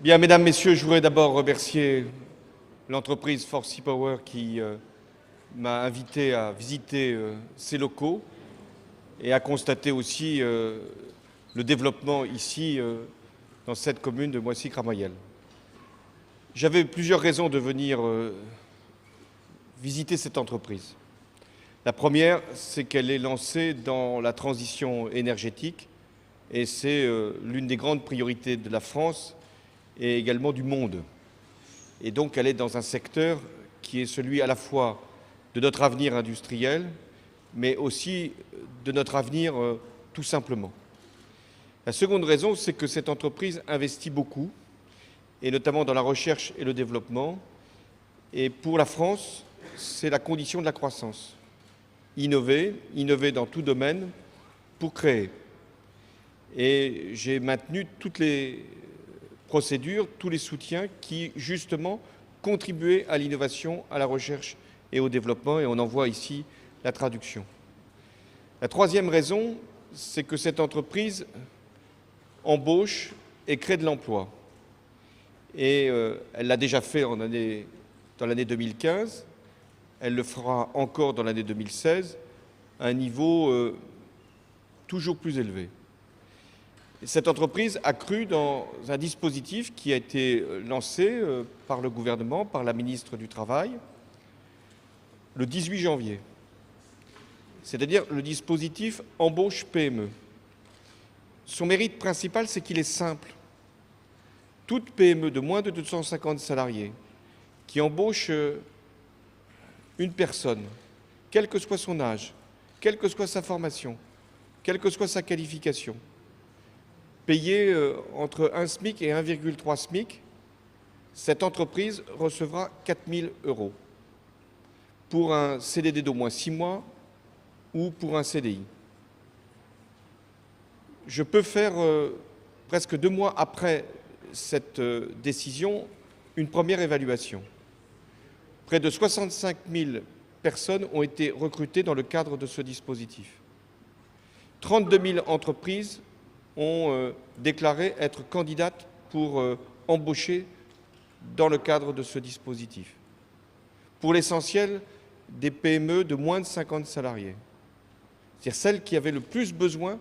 Bien, mesdames, messieurs, je voudrais d'abord remercier l'entreprise Forsea Power qui m'a invité à visiter ses locaux et à constater aussi le développement ici dans cette commune de Moissy-Cramayel. J'avais plusieurs raisons de venir visiter cette entreprise. La première, c'est qu'elle est lancée dans la transition énergétique et c'est l'une des grandes priorités de la France et également du monde. Et donc elle est dans un secteur qui est celui à la fois de notre avenir industriel, mais aussi de notre avenir tout simplement. La seconde raison, c'est que cette entreprise investit beaucoup, et notamment dans la recherche et le développement. Et pour la France, c'est la condition de la croissance. Innover dans tout domaine pour créer. Et j'ai maintenu toutes les procédures, tous les soutiens qui, justement, contribuaient à l'innovation, à la recherche et au développement, et on en voit ici la traduction. La troisième raison, c'est que cette entreprise embauche et crée de l'emploi. Et elle l'a déjà fait dans l'année 2015, elle le fera encore dans l'année 2016, à un niveau toujours plus élevé. Cette entreprise a cru dans un dispositif qui a été lancé par le gouvernement, par la ministre du Travail, le 18 janvier. C'est-à-dire le dispositif embauche PME. Son mérite principal, c'est qu'il est simple. Toute PME de moins de 250 salariés qui embauche une personne, quel que soit son âge, quelle que soit sa formation, quelle que soit sa qualification, payée entre 1 SMIC et 1,3 SMIC, cette entreprise recevra 4 000 € pour un CDD d'au moins 6 mois ou pour un CDI. Je peux faire, presque 2 mois après cette décision, une première évaluation. Près de 65 000 personnes ont été recrutées dans le cadre de ce dispositif. 32 000 entreprises ont déclaré être candidates pour embaucher dans le cadre de ce dispositif. Pour l'essentiel, des PME de moins de 50 salariés. C'est-à-dire celles qui avaient le plus besoin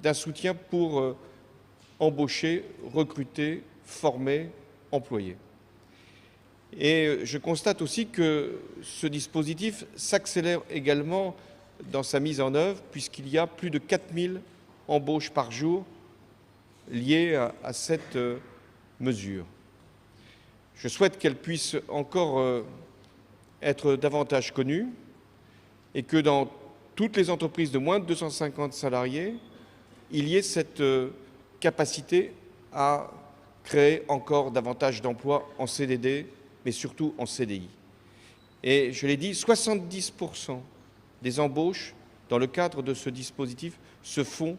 d'un soutien pour embaucher, recruter, former, employer. Et je constate aussi que ce dispositif s'accélère également dans sa mise en œuvre, puisqu'il y a plus de 4 000 embauches par jour liées à cette mesure. Je souhaite qu'elle puisse encore être davantage connue et que dans toutes les entreprises de moins de 250 salariés, il y ait cette capacité à créer encore davantage d'emplois en CDD, mais surtout en CDI. Et je l'ai dit, 70% des embauches dans le cadre de ce dispositif se font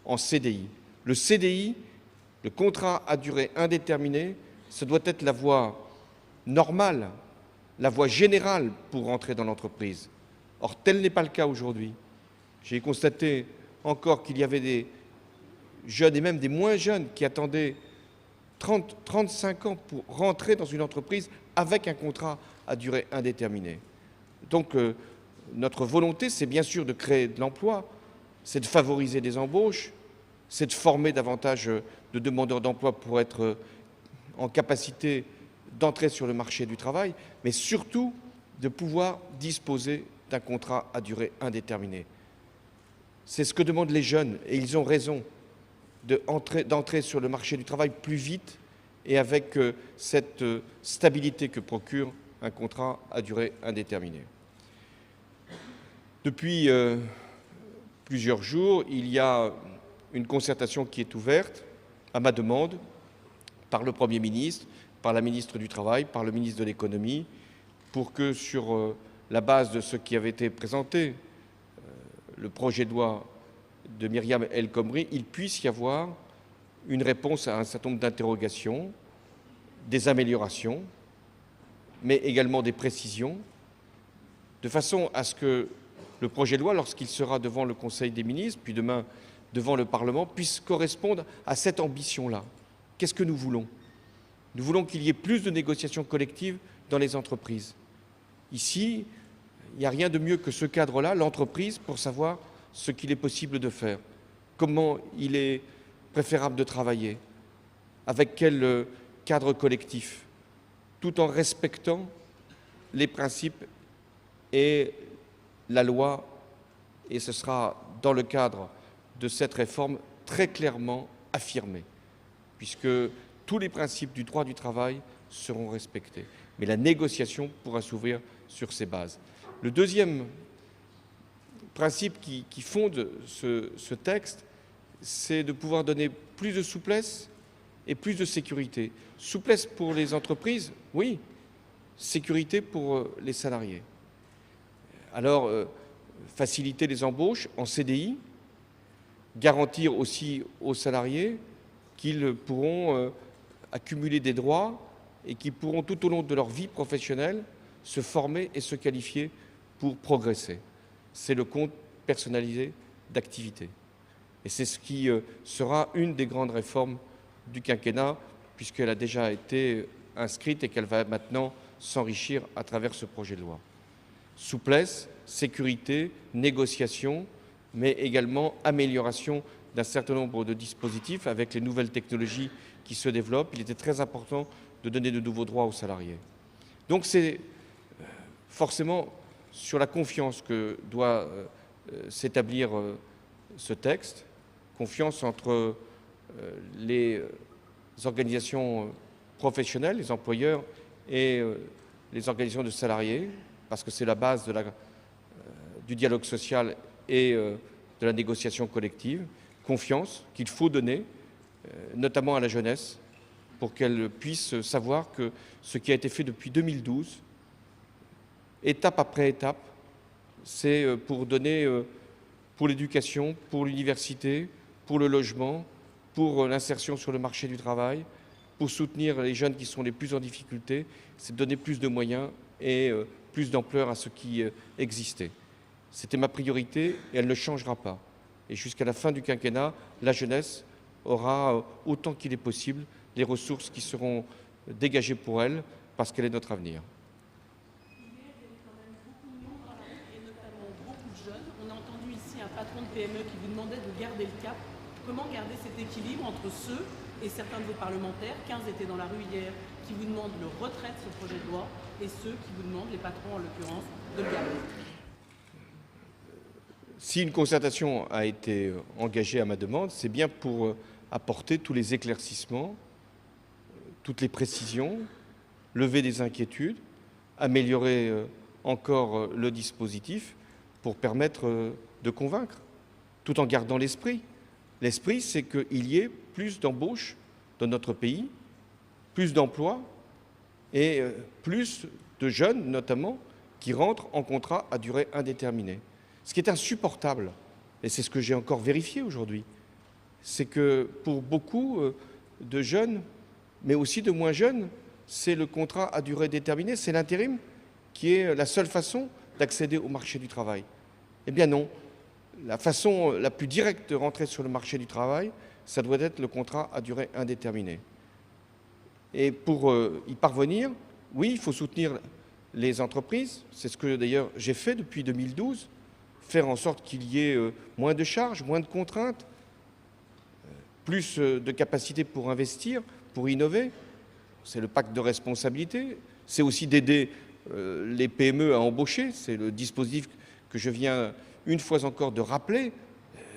en CDI. Le CDI, le contrat à durée indéterminée, ce doit être la voie normale, la voie générale pour rentrer dans l'entreprise. Or, tel n'est pas le cas aujourd'hui. J'ai constaté encore qu'il y avait des jeunes et même des moins jeunes qui attendaient 35 ans pour rentrer dans une entreprise avec un contrat à durée indéterminée. Donc, notre volonté, c'est bien sûr de créer de l'emploi, c'est de favoriser des embauches, c'est de former davantage de demandeurs d'emploi pour être en capacité d'entrer sur le marché du travail, mais surtout de pouvoir disposer d'un contrat à durée indéterminée. C'est ce que demandent les jeunes, et ils ont raison d'entrer sur le marché du travail plus vite et avec cette stabilité que procure un contrat à durée indéterminée. Depuis plusieurs jours, il y a une concertation qui est ouverte à ma demande par le Premier ministre, par la ministre du Travail, par le ministre de l'Économie, pour que sur la base de ce qui avait été présenté, le projet de loi de Myriam El Khomri, il puisse y avoir une réponse à un certain nombre d'interrogations, des améliorations, mais également des précisions, de façon à ce que le projet de loi, lorsqu'il sera devant le Conseil des ministres, puis demain devant le Parlement, puisse correspondre à cette ambition-là. Qu'est-ce que nous voulons? Nous voulons qu'il y ait plus de négociations collectives dans les entreprises. Ici, il n'y a rien de mieux que ce cadre-là, l'entreprise, pour savoir ce qu'il est possible de faire, comment il est préférable de travailler, avec quel cadre collectif, tout en respectant les principes et la loi, et ce sera dans le cadre de cette réforme très clairement affirmé, puisque tous les principes du droit du travail seront respectés. Mais la négociation pourra s'ouvrir sur ces bases. Le deuxième principe qui fonde ce texte, c'est de pouvoir donner plus de souplesse et plus de sécurité. Souplesse pour les entreprises, oui. Sécurité pour les salariés. Alors, faciliter les embauches en CDI, garantir aussi aux salariés qu'ils pourront accumuler des droits et qu'ils pourront tout au long de leur vie professionnelle se former et se qualifier pour progresser. C'est le compte personnalisé d'activité. Et c'est ce qui sera une des grandes réformes du quinquennat, puisqu'elle a déjà été inscrite et qu'elle va maintenant s'enrichir à travers ce projet de loi. Souplesse, sécurité, négociation, mais également amélioration d'un certain nombre de dispositifs avec les nouvelles technologies qui se développent. Il était très important de donner de nouveaux droits aux salariés. Donc c'est forcément sur la confiance que doit s'établir ce texte, confiance entre les organisations professionnelles, les employeurs et les organisations de salariés, parce que c'est la base du dialogue social et de la négociation collective. Confiance qu'il faut donner, notamment à la jeunesse, pour qu'elle puisse savoir que ce qui a été fait depuis 2012, étape après étape, c'est pour donner pour l'éducation, pour l'université, pour le logement, pour l'insertion sur le marché du travail, pour soutenir les jeunes qui sont les plus en difficulté, c'est de donner plus de moyens et plus d'ampleur à ce qui existait. C'était ma priorité et elle ne changera pas. Et jusqu'à la fin du quinquennat, la jeunesse aura autant qu'il est possible les ressources qui seront dégagées pour elle, parce qu'elle est notre avenir. On a entendu ici un patron de PME qui vous demandait de garder le cap. Comment garder cet équilibre entre ceux et certains de vos parlementaires, 15 étaient dans la rue hier, qui vous demandent le retrait de ce projet de loi, et ceux qui vous demandent, les patrons en l'occurrence, de le garder? Si une concertation a été engagée à ma demande, c'est bien pour apporter tous les éclaircissements, toutes les précisions, lever des inquiétudes, améliorer encore le dispositif pour permettre de convaincre, tout en gardant l'esprit. L'esprit, c'est qu'il y ait plus d'embauches dans notre pays, plus d'emplois et plus de jeunes, notamment, qui rentrent en contrat à durée indéterminée. Ce qui est insupportable, et c'est ce que j'ai encore vérifié aujourd'hui, c'est que pour beaucoup de jeunes, mais aussi de moins jeunes, c'est le contrat à durée déterminée, c'est l'intérim qui est la seule façon d'accéder au marché du travail. Eh bien non, la façon la plus directe de rentrer sur le marché du travail, ça doit être le contrat à durée indéterminée. Et pour y parvenir, oui, il faut soutenir les entreprises, c'est ce que d'ailleurs j'ai fait depuis 2012, faire en sorte qu'il y ait moins de charges, moins de contraintes, plus de capacités pour investir, pour innover. C'est le pacte de responsabilité. C'est aussi d'aider les PME à embaucher. C'est le dispositif que je viens une fois encore de rappeler.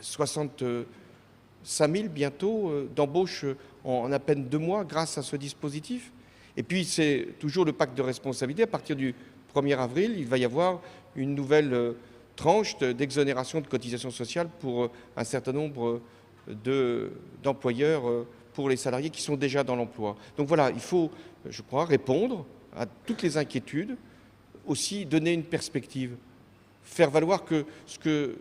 65 000 bientôt d'embauches en à peine 2 mois grâce à ce dispositif. Et puis c'est toujours le pacte de responsabilité. À partir du 1er avril, il va y avoir une nouvelle tranche d'exonération de cotisations sociales pour un certain nombre d'employeurs pour les salariés qui sont déjà dans l'emploi. Donc voilà, il faut, je crois, répondre à toutes les inquiétudes, aussi donner une perspective, faire valoir que ce que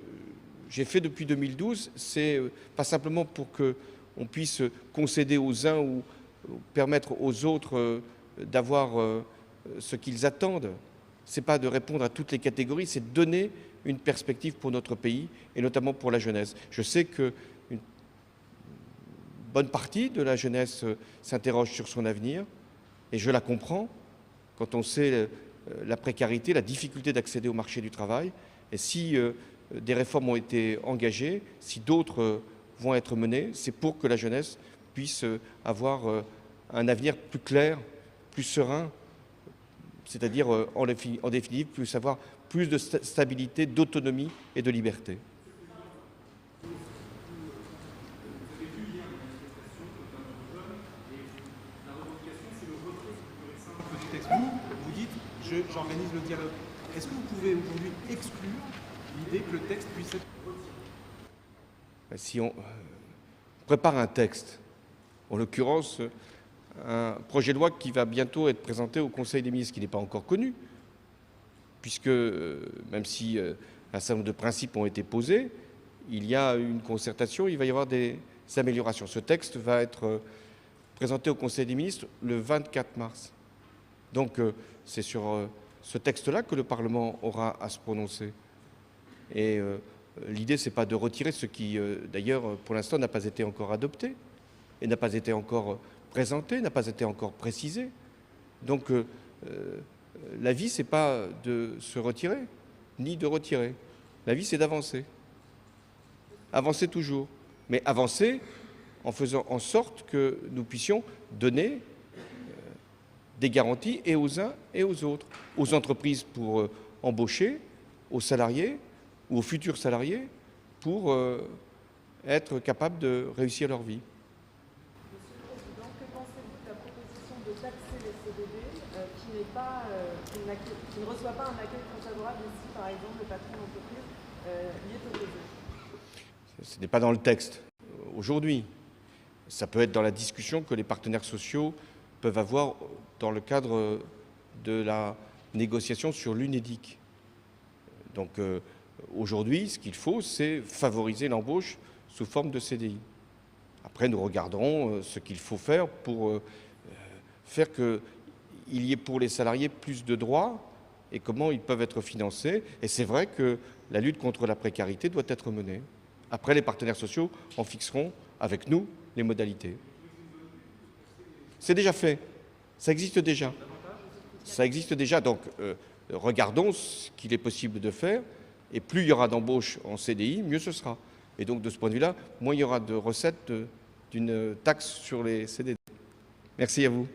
j'ai fait depuis 2012, c'est pas simplement pour qu'on puisse concéder aux uns ou permettre aux autres d'avoir ce qu'ils attendent. Ce n'est pas de répondre à toutes les catégories, c'est de donner une perspective pour notre pays et notamment pour la jeunesse. Je sais qu'une bonne partie de la jeunesse s'interroge sur son avenir. Et je la comprends quand on sait la précarité, la difficulté d'accéder au marché du travail. Et si des réformes ont été engagées, si d'autres vont être menées, c'est pour que la jeunesse puisse avoir un avenir plus clair, plus serein, c'est-à-dire en définitive, plus avoir plus de stabilité, d'autonomie et de liberté. Vous dites, j'organise le dialogue. Est-ce que vous pouvez aujourd'hui exclure l'idée que le texte puisse être retiré ? Si on prépare un texte, en l'occurrence un projet de loi qui va bientôt être présenté au Conseil des ministres, qui n'est pas encore connu, puisque même si un certain nombre de principes ont été posés, il y a une concertation, il va y avoir des améliorations. Ce texte va être présenté au Conseil des ministres le 24 mars. Donc c'est sur ce texte-là que le Parlement aura à se prononcer. Et l'idée, ce n'est pas de retirer ce qui, d'ailleurs, pour l'instant, n'a pas été encore adopté et n'a pas été encore présenté, n'a pas été encore précisé. Donc la vie, ce n'est pas de se retirer, ni de retirer. La vie, c'est d'avancer. Avancer toujours. Mais avancer en faisant en sorte que nous puissions donner des garanties et aux uns et aux autres, aux entreprises pour embaucher, aux salariés ou aux futurs salariés pour être capables de réussir leur vie. Monsieur le Président, que pensez-vous de la proposition de taxer les CDD qui ne reçoit pas un accueil très favorable si, par exemple, le patron d'entreprise y est opposé? Ce n'est pas dans le texte aujourd'hui. Ça peut être dans la discussion que les partenaires sociaux peuvent avoir dans le cadre de la négociation sur l'UNEDIC. Donc aujourd'hui, ce qu'il faut, c'est favoriser l'embauche sous forme de CDI. Après, nous regarderons ce qu'il faut faire pour faire qu'il y ait pour les salariés plus de droits et comment ils peuvent être financés. Et c'est vrai que la lutte contre la précarité doit être menée. Après, les partenaires sociaux en fixeront avec nous les modalités. C'est déjà fait. Ça existe déjà. Ça existe déjà. Donc, regardons ce qu'il est possible de faire. Et plus il y aura d'embauches en CDI, mieux ce sera. Et donc, de ce point de vue-là, moins il y aura de recettes d'une taxe sur les CDD. Merci à vous.